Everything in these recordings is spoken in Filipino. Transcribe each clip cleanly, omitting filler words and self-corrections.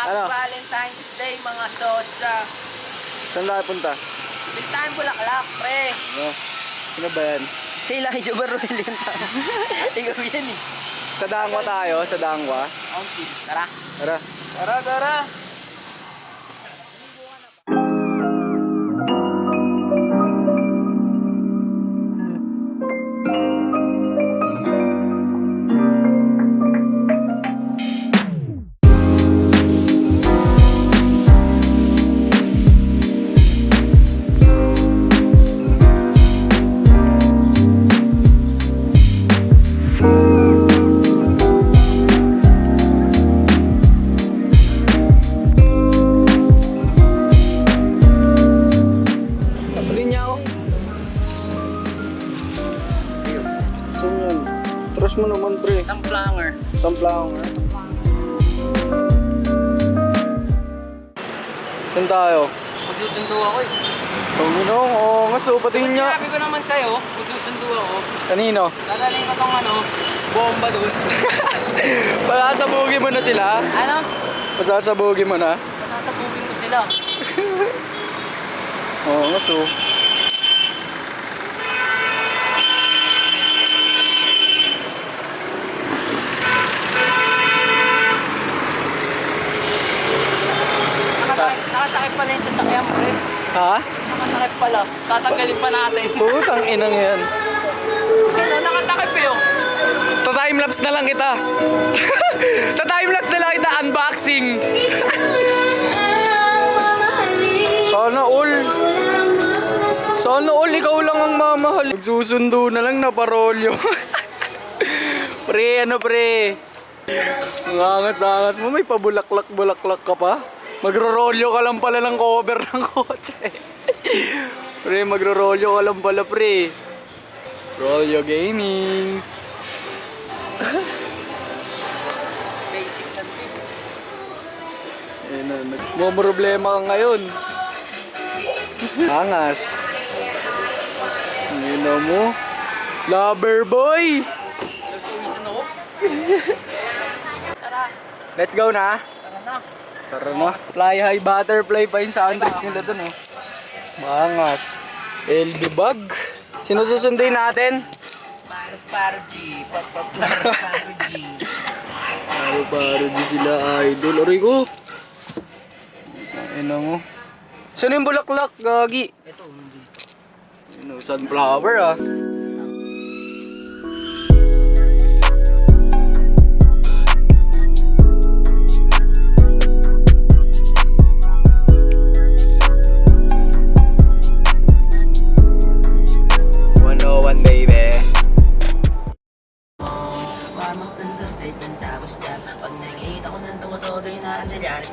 Happy Ano? Valentine's Day mga sosa. Saan tayo punta? Bintahan Bulaklak, pre. Ano? Sino ba yan? Sila kay Jobar Ruel yun. Ikaw yan eh. Sa Dangwa tayo, sa Dangwa. Okay, tara. Tara. Tara, tara. Saan yan? Trust mo naman, pre. Sunflower. Sunflower. Saan tayo? Magsusundo ako eh. Panginoong, oo nga, so patingin niya. Sinabi ko naman sa'yo, magsusundo ako. Kanino? Dadaling ko tong bomba doon. Pasasabugin mo na sila? Ano? Pasasabugin mo na? Matasabugin ko sila. Oo nga, so. Nakatakip pala yung sasakyan, pre. Ha? Nakatakip pala. Tatanggalin pa natin. Putang inang yan. Ano, nakatakip yun. Ta-timelapse na lang kita. Ta-timelapse na lang kita, unboxing. Sana all. Sana all, ikaw lang ang mamahal. Magsusundo na lang na parolyo. Pre, ano pre? Ang angas-angas mo, may pabulaklak-bulaklak ka pa. Magro-rolyo ka lang pala ng cover ng kotse. Pre, magro-rolyo ka lang pala, pre. Rolyo Gamings. Basic lang din. Ayun na, nagmumroblema ka ngayon. Angas. Ayun mo. Lover boy. Nagsuwisan ako. Tara. Let's go na. Tara na. Tara na. Fly high butterfly pa yung sound trip nila dun oh. Maangas. LB bag. Sino susundin natin? Paro G. Paro G. Paro di sila idol. Aray ko. Ayun mo. Saan yung bulaklak, gagi? Ito, dito. Ayun, sunflower ah.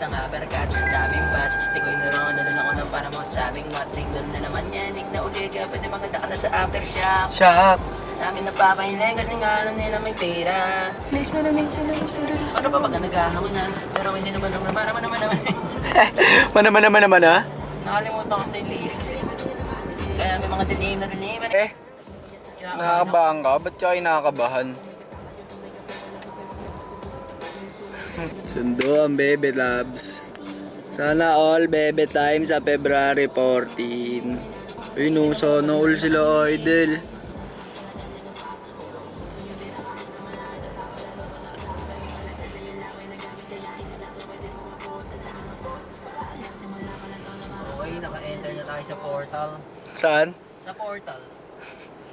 Ng aberkat, daming bats. Sikoy na ron, nalas ako ng para mo sabing matring. Doon na naman yan, hindi na ulit ka. Pwede maganda ka na sa aftershock. Shop. Namin napapahiling kasi nga alam nila may tira. Please mo na ano ba pag naghahamunan? Pero hindi naman naman Mana ah. Nakalimutan ko sa yung lyrics eh. Kaya may mga dilim na dilim. Eh, nakakabahan ka? Ba't ka kinakabahan? Sundo ang Bebe Labs. Sana all Bebe time sa February 14. Ay no, sana all sila idol. Okay, naka-enter na tayo sa portal. Saan? Sa portal.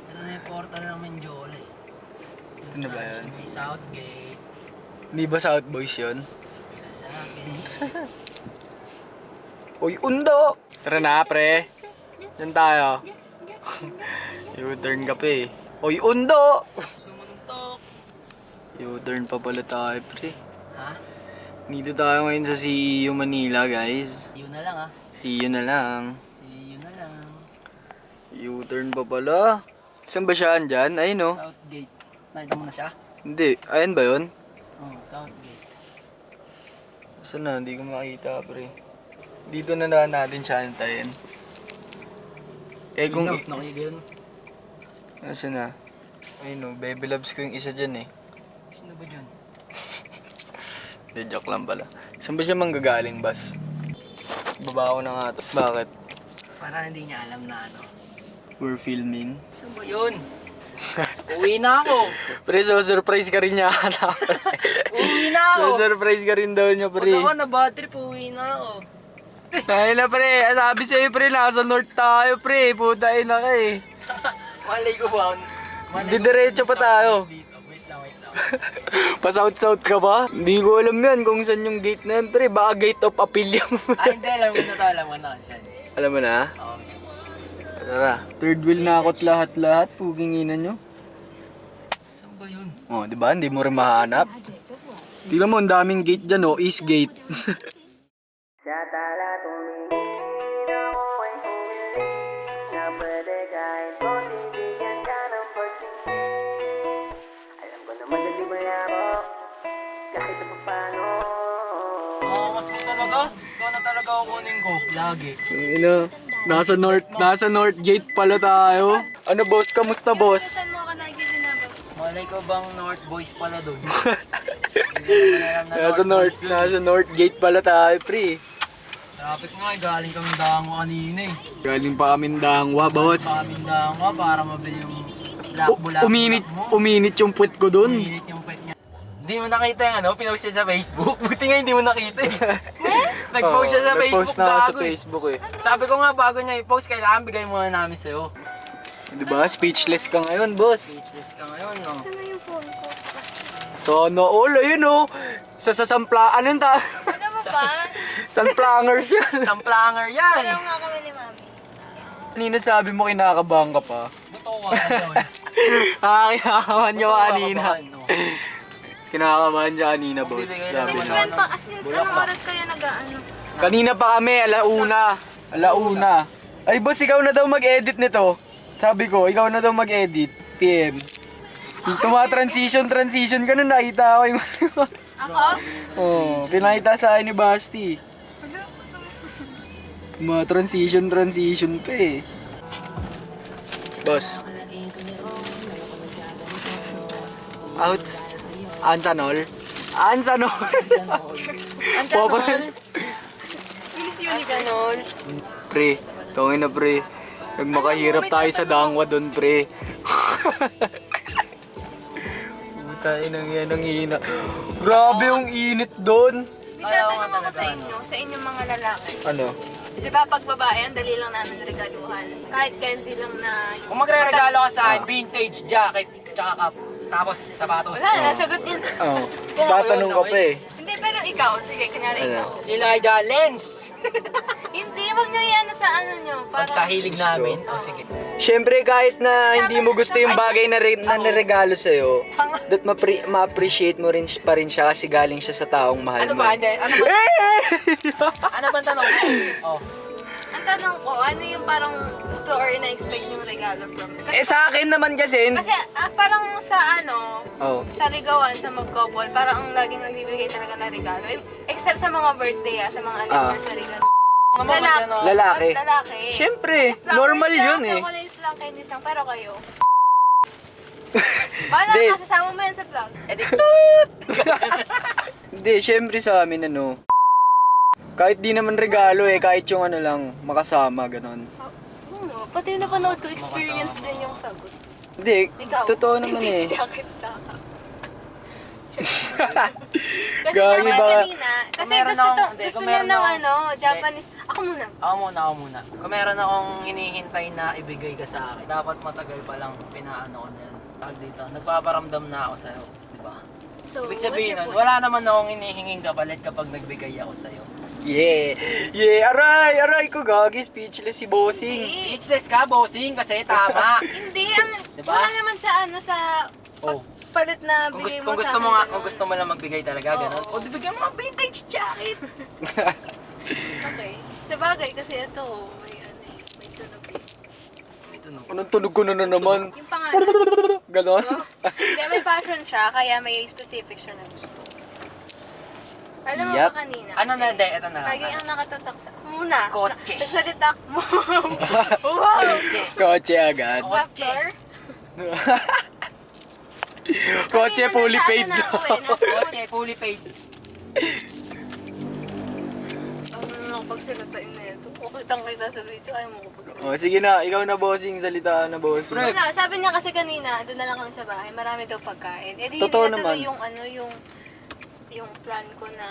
Ito na yung portal ng Menjole. Ano ba yan? Sa may Southgate. Hindi ba South Boys yun? Sa akin. Uy, undo! Tara na, pre. Diyan tayo. U-turn ka pa eh. Uy, undo! Sumuntok. U-turn pa pala tayo, pre. Ha? Dito tayo ngayon sa CEU Manila, guys. Yun na lang ah. See you na lang. See you na lang. U-turn pa pala. Saan ba siya andyan? Ayun no? Southgate. Nakita mo na siya? Hindi. Ayun ba yun? Oo, Southgate. Saan na? Hindi ko makita, pre. Dito na lang natin siya antayin. Eh kung... Nakigil. Nasaan na? Ayun no, baby loves ko yung isa dyan eh. Sino ba dyan? Hindi, joke lang pala. Saan ba siya manggagaling, Bas? Baba ko na nga to. Bakit? Para hindi niya alam na ano. We're filming. Saan ba yun? Uwi na ako. Pre, so surprise ka rin niya. Uwi na ako. So surprise ka rin daw niya, Pag pre. ako na bad trip, uwi na ako. Ay na, pre. Sabi sa'yo, pre, nasa north tayo, pre. Puta, ina ka eh. Malay ko ba? Didiretso pa tayo. Wait lang. Pa-south-south ka ba? Hindi ko alam yan kung saan yung gate na yan, pre. Baka gate of appeal yan. Ay, hindi. Alam ko na to. Alam ko na. Saan? Alam mo na? Oo. Tara. Third wheel na akot lahat-lahat. Puginginan nyo. Saan ba yun? Oh, di ba? Hindi mo rin mahanap. Tignan mo, ang daming gate dyan, oh. East gate. Mas mo talaga? Ikaw na talaga ako kunin ko. Lagi. Nasa north gate pala tayo. Ano, boss? Kamusta, boss? Saan mo ka lagi dinabas? Malay ko bang North Boys pala doon? Nasa north gate pala tayo, pre. Traffic nga eh. Galing kami Dango kanina eh. Galing pa kami Dangwa, boss. Kami Dango para mabili yung lakbo-lakbo mo. Uminit yung puwet ko dun. Uminit yung pet niya. Hindi mo nakita yung ano, pinost siya sa Facebook. Buti nga hindi mo nakita eh. Nag-post siya sa Facebook, Nag-post na ako sa gago eh. Facebook eh. Sabi ko nga bago niya i-post, kailangan bigay muna namin sa'yo. Diba? Speechless ka ngayon, boss. Speechless ka ngayon, no? Saan na yung phone ko? So, all, ayun oh. Sa sasampla, ano yung Alam mo ba? Sunplangers yan. Samplanger yan! Alam nga kami ni Mami. Kanina sabi mo kinakabahan ka pa. Buto ko ka doon. Kinakabahan niya kanina. no? Kinakabahan niya kanina, boss. Bibigay Sabi Since na. when pa? Since anong oras kaya nag-ano? Kanina pa kami, alauna. Ay, boss, ikaw na daw mag-edit nito. Sabi ko, ikaw na daw mag-edit. PM. Transition ka na, nakita ko yung... Ako? Oh, pinakita sa akin ni Basti. Transition pa eh. Boss. Outs. Ansanol. Miss Universe. Pre, tongin na pre. Nagmakahirap tayo sa Dangwa doon, pre. Puta, ang hina. Grabe yung init doon. May tatanong ako sa inyo, sa inyong mga lalaki. Ano? Di ba pag babae, ang dali lang namin regaluhan. Kahit candy lang na... Kung magre-regalo ka sa akin, vintage jacket, tsaka cup, tapos sapatos. Wala, nasagot yun. Oh, tatanong ka pa eh. Hindi, pero ikaw, sige, kunyari Ano? ikaw. Sila ay lens! Hindi, wag nyo yan sa ano nyo. Pag sa hilig Gusto. namin. Oh, sige. Siyempre, kahit na hindi mo gusto yung bagay na naregalo sa'yo, that ma-appreciate mo rin pa rin siya kasi galing siya sa taong mahal Ano mo. ba? Hindi. Ano ba? Ano ba tanong mo? Oh. Ang tanong ko, ano yung parang store na expect yung regalo from? Sa akin naman kasi... Kasi parang sa ano, Oh. sa ligawan, sa mag-couple, parang ang laging nagbibigay talaga ng regalo. Except sa mga birthday, sa mga anniversary na. Naman kasi ano. Lalaki. Lalaki. Siyempre, Flowers normal lang, yun eh. chocolates lang, candies lang, pero kayo. Bala, Des. kasasama mo yan sa vlog. Edi, Hindi, siyempre sa amin ano. Kahit di naman regalo eh, kahit yung ano lang, makasama, ganon. Pati yung napanood ko, experience din yung sagot. Hindi, Ikaw, totoo naman eh. vintage jacket tsaka. Kasi Gagi naman ba? kanina, kasi meron gusto, akong- hindi, gusto kung niya meron ng akong- ano, Japanese. Ako muna. Ako muna. Kung meron akong hinihintay na ibigay ka sa akin, dapat matagal pa lang pinaano ko na yan. Tawag dito, nagpaparamdam na ako sa'yo, di ba? So, Ibig what's sabihin your nun, point? wala naman akong hinihinging kapalit kapag nagbigay ako sa'yo. Yeah, aray ko gagi, speechless si Bossing. Speechless ka, bossing, kasi tama. Hindi, Diba? wala naman sa ano, sa Oh. palit na Kung bigay gusto, mo kung sa gusto mo akin, nga, ganun. kung gusto mo lang magbigay talaga, Oo. ganun. O, bigyan mo nga vintage jacket. Okay. Sa bagay, kasi ito, may ano eh, may tunog. May tunog. Anong tunog ko na naman? Yung pangalan. Ganon? Hindi, may passion siya, kaya may specific siya na gusto. Alam mo Yup. ba kanina? Ano na, hindi, ito na lang. Lagi ang nakatatak sa... Muna. Kotse. Nagsalita mo. Wow. Kotse agad. Raptor? Kotse Kanina fully nasa paid. ano na ako eh, nasa Kotse, fully paid. Ano makapagsalita yun na ito? Kitang kita sa video, ayaw mo kapagsalita. Oh, sige na, ikaw na bossing, salita na bossing. Wala, sabi niya kasi kanina, doon na lang kami sa bahay, marami daw pagkain. Eh di Totoo hindi natuloy naman. yung ano, yung plan ko na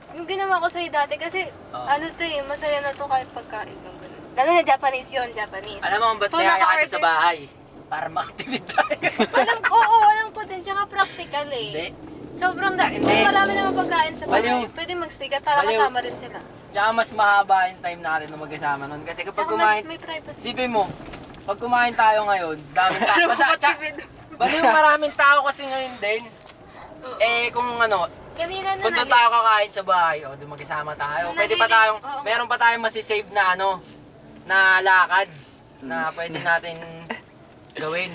yung ginawa ko sa'yo dati kasi ano to eh, masaya na to kahit pagkain yung ganun. Lalo na Japanese yun, Japanese. Alam mo kung ba't So, kaya naka-order- sa bahay? Para makatipid tayo. Alam ko din, tsaka practical eh. Hindi. Sobrang Hindi. kung marami naman pagkain sa bahay, Baliw. pwede mag-stay ka para Baliw. kasama rin sila. Tsaka mas mahaba yung time natin na magkasama nun. Kasi kapag Tsaka kumain, may privacy. sipin mo, pag kumain tayo ngayon, daming tao. Bali yung maraming tao kasi ngayon din. Eh kung ano, Kanina na kung doon tayo kakain sa bahay, o doon magkasama tayo. Pwede pa tayong, Oo. meron pa tayong masisave na ano, na lakad na pwede natin gawin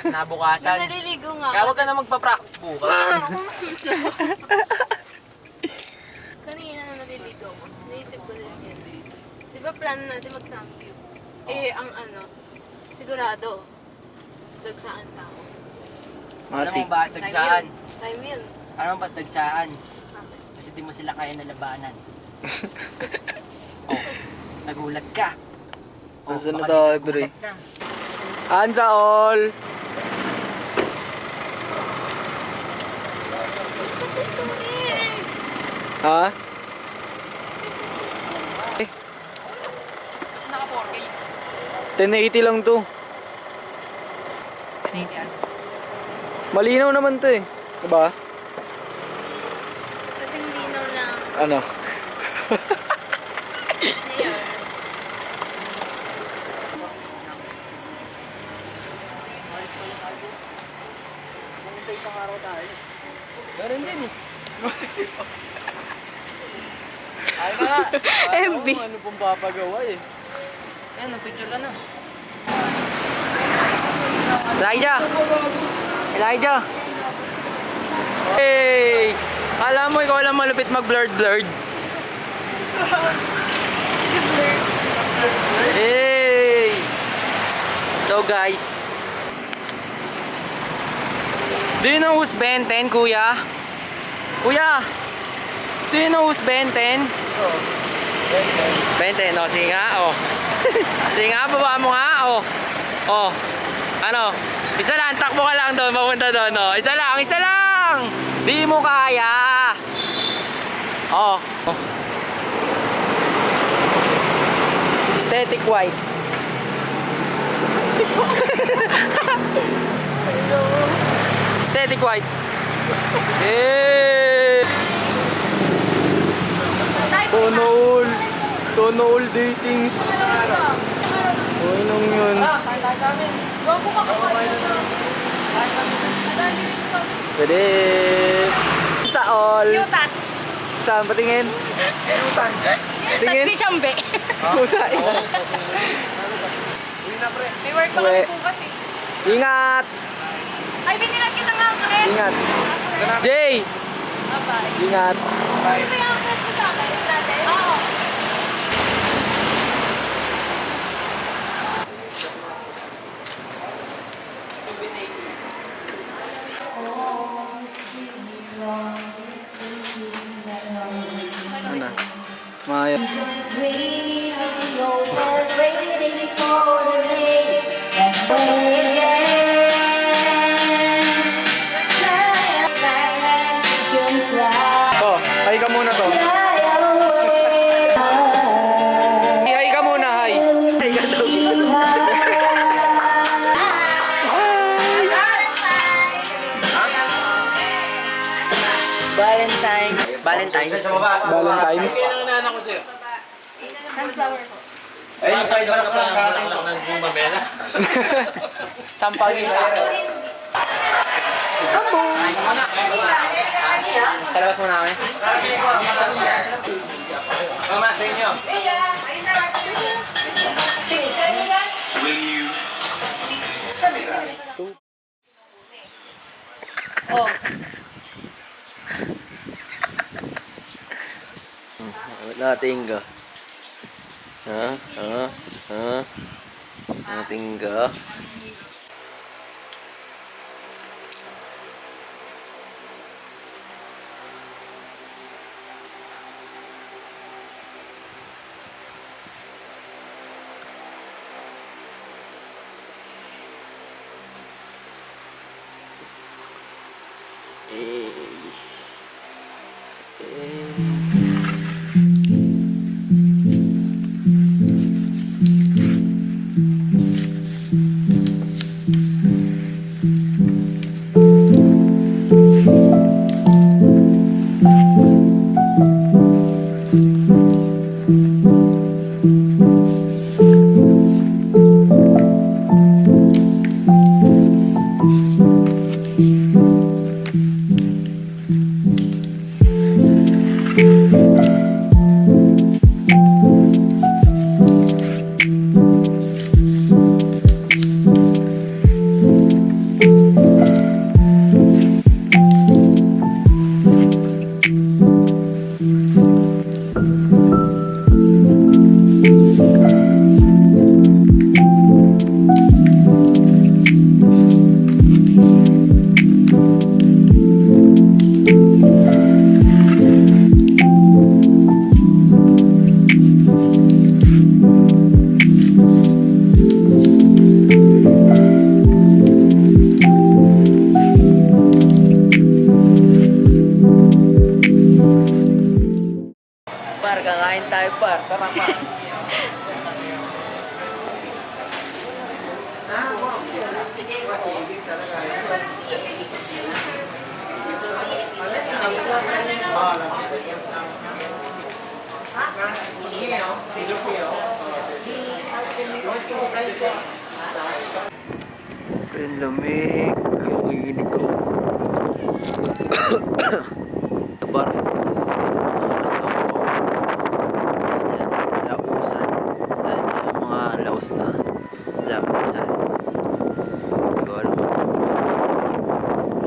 na bukasan. Naliligo nga. Kaya huwag ka na magpa-practice bukas. Kanina na naliligo ko. Naisip ko rin siya. Di ba plan natin mag-samgyup? Eh, ang ano, sigurado, dagsaan tao. Alam mo Matik. ba, dagsaan? Time yun. Alam mo ba dagsaan? Bakit? Kasi di mo sila kaya nalabanan. Oh, nagulat ka. Oh, Nasaan na baka tayo, di Dre? nagulat na. Hansa all! Ha? Eh, Basta naka 4K. 1080 lang to. Canadian. Malinaw naman to eh. Diba? Kasing linaw ng Ano? Disney yun. Sa isang araw tayo. Meron din eh. Ay na nga. MB. Ano pong papagawa eh. Yan, picture ka na. Elijah! Elijah! Hey! Kala mo ikaw lang malupit mag-blurred. Hey! So guys, do you know who's Ben 10, kuya? Kuya! Do you know who's Ben 10? Ben 10, oh, sige nga, oh. Sige nga, baba mo nga, oh. Oh, ano? Isa lang, takbo ka lang doon, mapunta doon, oh. Isa lang, isa lang! Di mo kaya! Oh. Aesthetic white. Aesthetic white. Hey! Sono all datings. Uy, nung yun. Pwede. Sa all. Yung tats. Saan? Patingin. Tingin. Ni Chambe. Pusa. May work pa Uwi. kami bukas eh. Ingat. Ay, binilan kita nga ang red. Ingat. Jay. Bye-bye. Ingat. Ano ba yung press mo sa akin dati? Oo. Ano? Maya. Oh, hi ka muna to. Hi ka muna, hi. Hi ka daw. Valentine. Valentine's. Valentine's. Sunflower ko. Sampal kita. Sa labas mo namin. Mama, sa inyo. Oh. Nating ka. Nating ka. Par, kakain tayo par. Tara par. Ang lamig. Nanginginig ako. Bar. So, yan, lausan. Yan, yung mga laos na lausan. Hindi ko alam kung ano.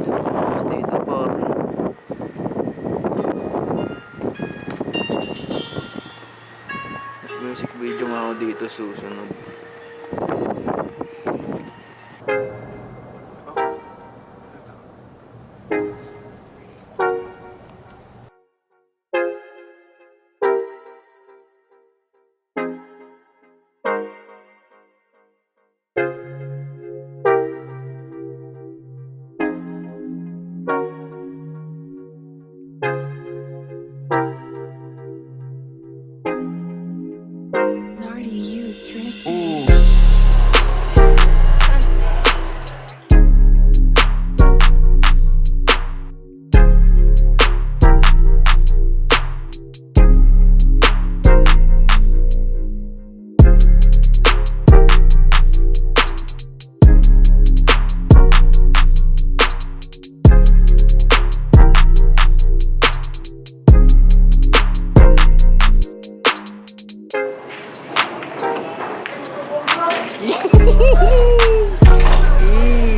Yung mga laos dito, par. Music video nga ako dito susunod.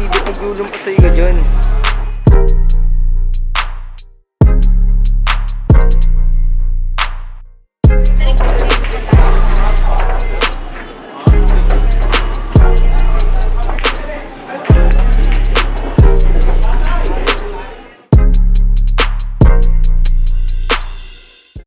Ba't naglulumpas sa'yo ka dyan?